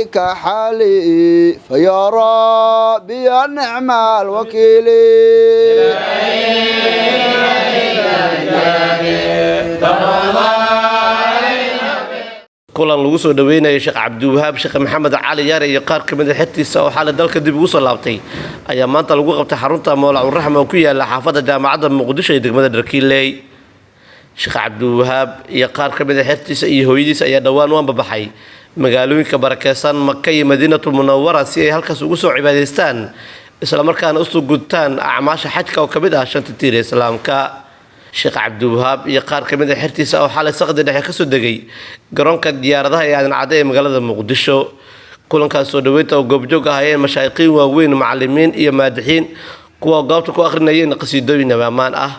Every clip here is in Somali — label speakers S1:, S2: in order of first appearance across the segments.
S1: ذلك حالي فيا ربي النعم الوكيل
S2: kulan lagu soo dhaweynayay Sheekh Cabdiwahaab Sheekh Maxamed Cali Yar iyo qaar kamid ah xigtiisa oo xaalad dalka dib ugu soo laabtay ayaa maanta lagu qabtay xarunta Mawlac Raxma oo ku yaala xaafadda jaamacadda Muqdisho ee degmada Darkiiley Sheekh Cabdiwahaab iyo qaar kamid ah xigtiisa iyo hooyadiisa ayaa dhawaan u ambabaxay magaalooyinka barakeysan Makka iyo Madiinatul Munawwara si ay halkaas ugu soo cibaadaystaan isla markaana u soo gudtaan acmaasha xajka oo kamid ah shanta tiir ee Islaamka Sheekh Cabdiwahaab iyo qaar kamid ah xirtiisa oo xalay saqdi dhexe ka soo degay garoonka diyaaradaha ee Aadan Cade ee magaalada Muqdisho kulankaas soo dhaweynta oo goobjoog ahaayeen mashaayiqiin waaweyn macallimiin iyo maadixiin kuwa goobta ku akhrinayeen qasiidooyin ammaan ah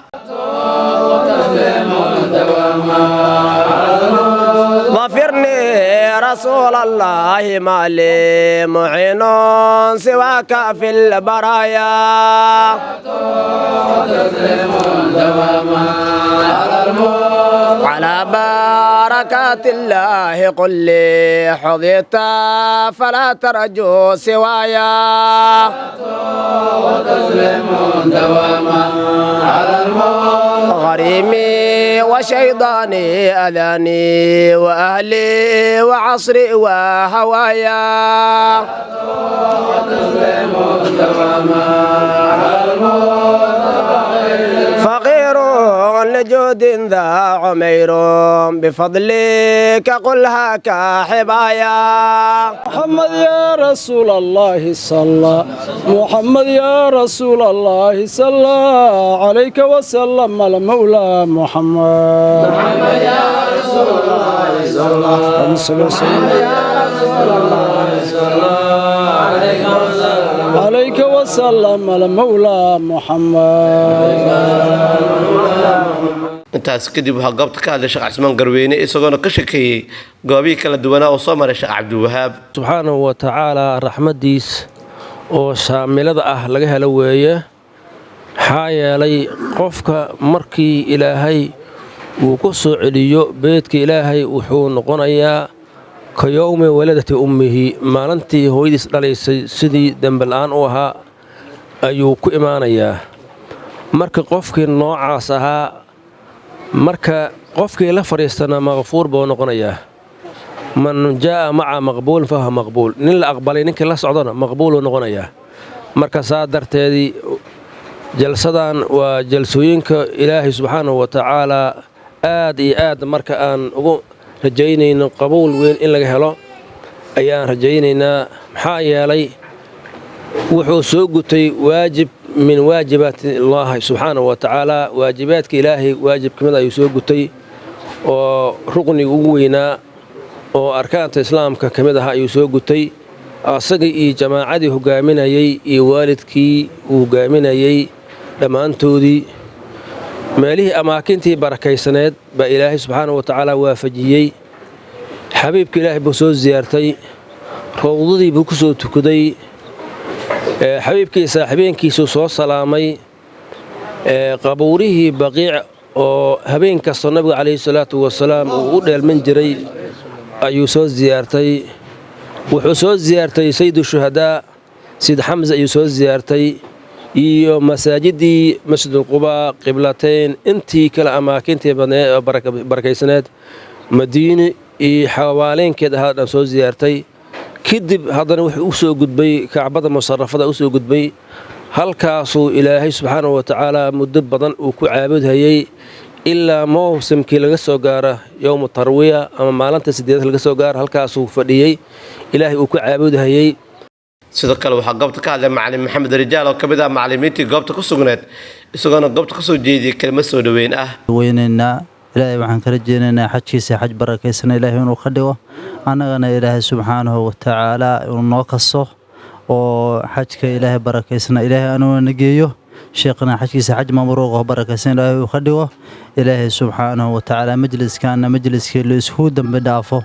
S3: رسول الله ما لي معين سواك في البرايا على بركات الله قل لي حظيت فلا ترجو سوايا غريمي وشيطاني أذاني وأهلي وعصري وهوايا فقير لجود ذا عمير بفضلك قل هاك حبايا
S4: محمد يا رسول الله صلى محمد يا رسول الله صلى عليك وسلم المولى محمد
S3: محمد يا رسول الله صلى الله
S4: عليك وسلم المولى محمد
S2: intaas kadib waxa goobta ka hadlay Sheekh Cismaan Garweyne isagoo ka shakeeyay goobihi kala duwan oo soo maray Sheekh Cabdiwahaab
S5: subhanahu wa ta'ala rahmadiis oo shaamilada ah laga helo weeye xaayalay qofka markii Ilaahay uu ku soo celiyo beedka Ilaahay wuxuu noqonayaa ka yawmi waladati ummihi maalintii hooyadiis dhalaysay sidii dambalaan u ahaa ayuu ku imaanayaa marka qofkii noocaas ahaa marka qofkii la fariistana maqfuur buu noqonayaa man jaa ma'a maqbuul fa huwa maqbuul nin la aqbalay ninkii la socdana maqbuul uu noqonayaa marka saa darteedii jalsadan waa jalsooyinka Ilaahay subhanahu wa ta'ala aad iyo aad marka aan ugu rajaynayno qabuul weyn in laga helo ayaan rajaynaynaa maxaa yeelay wuxuu soo gutay waajib من واجبات الله سبحانه وتعالى واجبات إلهي واجب كمذا يسوقتي ورقني وجوينا وأركان الإسلام كمذا يسوقتي أصدقي جماعة هجامنا يي والدكي وهجامنا يي لما أنتودي ماله أماكنتي بركة سند بإلهي سبحانه وتعالى وافجيي حبيبك إلهي بسوز زيارتي روضي بكسو تكدي حبيبكي صاحبينكيسو soo salaamay qabuurihii baqiic oo habeen kasta nabiga kaleey salaatu wasalaam uu u dheelman jiray ayuu soo ziyaartay wuxuu soo ziyaartay sayyidu shuhada Sayyid Hamza ayuu soo ziyaartay iyo masaajidii Masjidul Quba qiblateen intii kala amaakintii barakaysaneed Madiina iyo xawaaleenkeeda hadda soo ziyaartay كدب هذا وسوق قدبي كعبة مصرفة وسوق قدبي هل كاسو إلهي سبحانه وتعالى مدبضا وكعابد هي إلا موسم كي لقصو قاره يوم التروية أما مالنت سديدة لقصو قاره هل كاسو فديي إلهي وكعابد هي
S2: sidoo kale waxa goobta ka hadlay macallin Maxamed Rijaal oo kamid ah macallimiintii goobta ku sugnayd isagoo goobta ka soo jeediyay kelmad soo dhaweyn ah
S6: weynena إلهي وحن كرجينا حجيسي حج بركيسنا إلهي ونخدوه أنا إلهي سبحانه وتعالى ونوقصه وحجك إلهي بركيسنا إلهي أنا ونجيه شيخنا حجيسي حج مبروغه بركيسنا إلهي وخدوه إلهي سبحانه وتعالى مجلس كان مجلس كله سهود دم بدافه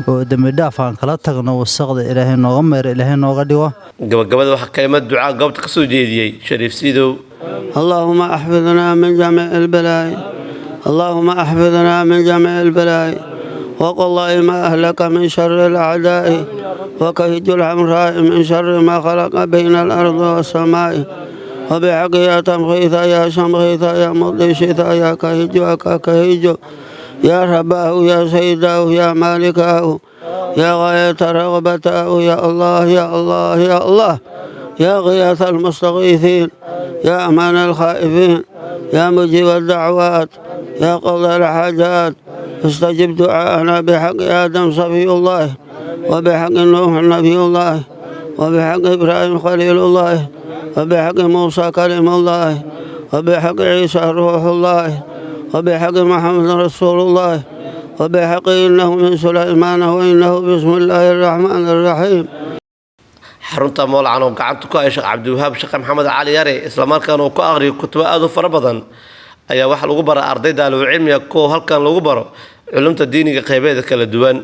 S6: ودم بدافه عن كلا تغنى والصغد إلهي نغمر إلهي نغدوه
S2: قبل waxa كلمة دعاء goobta ka soo jeediyay Shariif Sidow
S7: اللهم أحفظنا من جميع البلاء اللهم أحفظنا من جميع البلاء وقل ما أهلك من شر الأعداء وكهج الحمراء من شر ما خلق بين الأرض والسماء وبحق يا تمغيث يا شمغيث يا مضيشث يا كهج وكهج يا رباه يا سيداه يا مالكاه يا غاية رغبته يا الله يا الله يا الله يا غياث المستغيثين يا أمان الخائفين يا مجيب الدعوات يا قضاء الحاجات استجب دعاءنا بحق آدم صفي الله وبحق نوح نبي الله وبحق إبراهيم خليل الله وبحق موسى كلم الله وبحق عيسى روح الله وبحق محمد رسول الله وبحق إنه من سليمان وإنه بسم الله الرحمن الرحيم.
S2: xarunta moolcan oo gacanta ku haya sheekh cabdiwahaab sheekh maxamed cali yare isla markaana uu ku aqriyo kutubo aad u fara badan ayaa waxa lagu baraa ardayda cilmiga kuwa halkan lagu baro culumta diiniga qaybeeda kala duwan.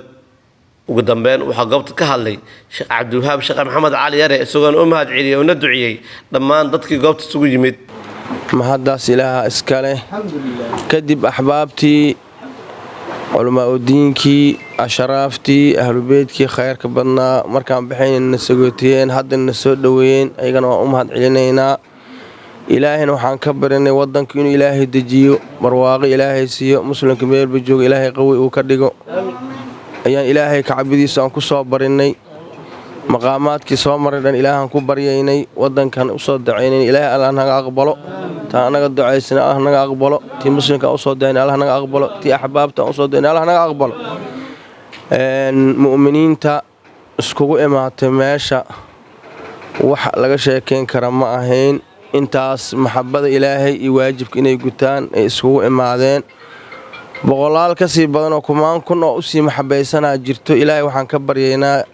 S2: ugu dambeyn waxaa goobta ka hadlay sheekh cabdiwahaab sheekh maxamed cali yare isagoon u mahad celiyay una duciyay dhammaan dadkii goobta isugu yimid.
S3: mahaddaas ilaaha iska leh kadib axbaabtii علماء الدينكي أشرافتي أهل بيتكي خير كبرنا مركان بحين النسويتين هاد النسودوين أيضا أمهات علينا إلهي وحان كبر إني وضن كينو إلهي دجيو برواقي إلهي سيو مسلم كبير بجوغ إلهي قوي وكردقو أيان إلهي كعبدي سان كصابر إني مقامات كي صامر إن إلهي كبر ييني وضن كان أصد عيني إلهي ألا أنها أقبله تا أنا قد دعيسنا أنا أقبله تي مسلم كأصد دين الله أنا أقبله تي أحباب تأصد دين الله أنا أقبله المؤمنين تا اسكو إمات ماشا وح لقى شيكين كرم أهين intaas maxabada ilaahay iyo waajibka inay gutaan ay isugu imaadeen boqolaal ka sii badan oo kumaan kun oo u sii maxabaysanaa jirto ilaahay waxaan ka baryaynaa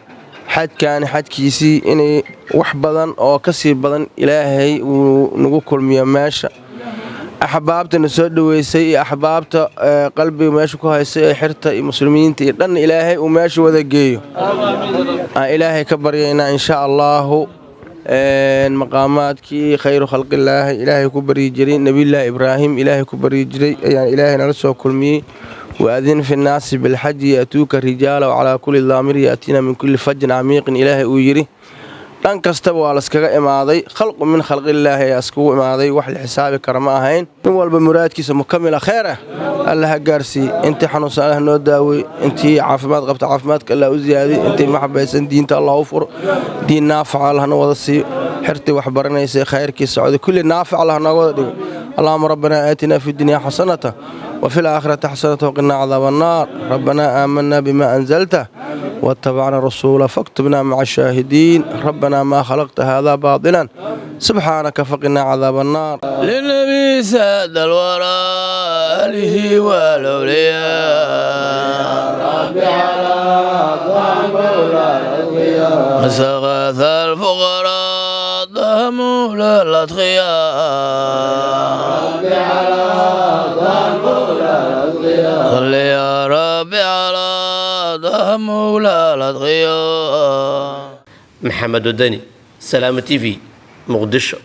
S3: xajkan xajkiisii inay wax badan oo ka sii badan ilaahay uu nagu kulmiyo meesha axbaabtana soo dhaweysay iyo axbaabta qalbiga meesha ku haysay ee xirta iyo muslimiinta iyo dhan ilaahay uu meesha wada geeyo aan ilaahay ka baryaynaa insha Allah مقاماتكي خير خلق الله إلهي كبري جري نبي الله إبراهيم إلهي كبري جري يعني إلهي نرسو كلمي وأذن في الناس بالحج يأتوك رجالا وعلى كل ضامر يأتينا من كل فج عميق إلهي أجري لن كستبوا على سكاء إماضي خلق من خلق الله يسكو إماضي وحل حساب كرماهين نوال بمرادك مكملة خيره الله قارسي انت حنوس الله نو داوي انت عافمات قبت عافماتك الله وزيادي انت محبه دين الله وفر دين نافع الله نوضسي حرتي وحبرنيسي خيرك السعود كل نافع الله نوضي اللهم ربنا آتنا في الدنيا حسنة وفي الآخرة حسنة وقنا عذاب النار ربنا آمنا بما أنزلته واتبعنا الرسول فاكتبنا مع الشاهدين ربنا ما خلقت هذا باطلا سبحانك فقنا عذاب النار
S8: للنبي ساد الورى آله والأولياء ربي على ضعف الأولياء وسغاث الفقراء ضهموا للأتقياء ربي على ضعف الأتقياء صل يا ربي على ضهموا للأتقياء.
S2: محمد الدني سلام تي في مقدشو.